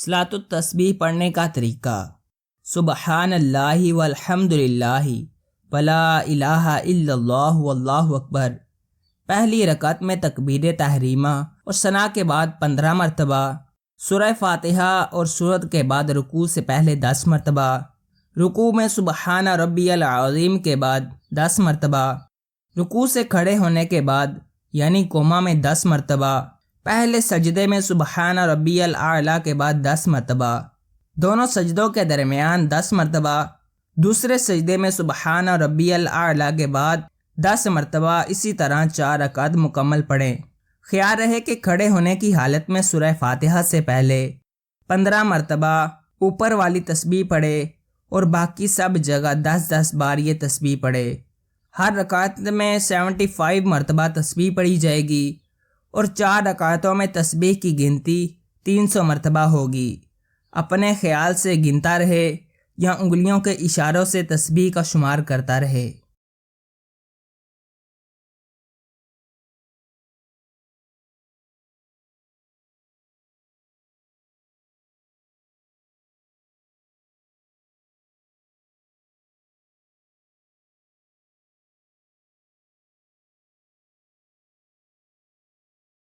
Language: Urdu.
صلاۃ التسبیح پڑھنے کا طریقہ: سبحان اللہ والحمد للہ ولا الہ الا اللہ واللہ اکبر۔ پہلی رکعت میں تکبیر تحریمہ اور ثنا کے بعد 15 مرتبہ، سورہ فاتحہ اور سورت کے بعد رکوع سے پہلے 10 مرتبہ، رکوع میں سبحان ربی العظیم کے بعد 10 مرتبہ، رکوع سے کھڑے ہونے کے بعد یعنی قوما میں 10 مرتبہ، پہلے سجدے میں سبحان ربی الاعلیٰ کے بعد 10 مرتبہ، دونوں سجدوں کے درمیان 10 مرتبہ، دوسرے سجدے میں سبحان ربی الاعلیٰ کے بعد 10 مرتبہ، اسی طرح 4 رکعت مکمل پڑھیں۔ خیال رہے کہ کھڑے ہونے کی حالت میں سورہ فاتحہ سے پہلے 15 مرتبہ اوپر والی تسبیح پڑھے اور باقی سب جگہ 10 بار یہ تسبیح پڑھے۔ ہر رکعت میں 75 مرتبہ تسبیح پڑھی جائے گی اور 4 رکعتوں میں تسبیح کی گنتی 300 مرتبہ ہوگی۔ اپنے خیال سے گنتا رہے یا انگلیوں کے اشاروں سے تسبیح کا شمار کرتا رہے۔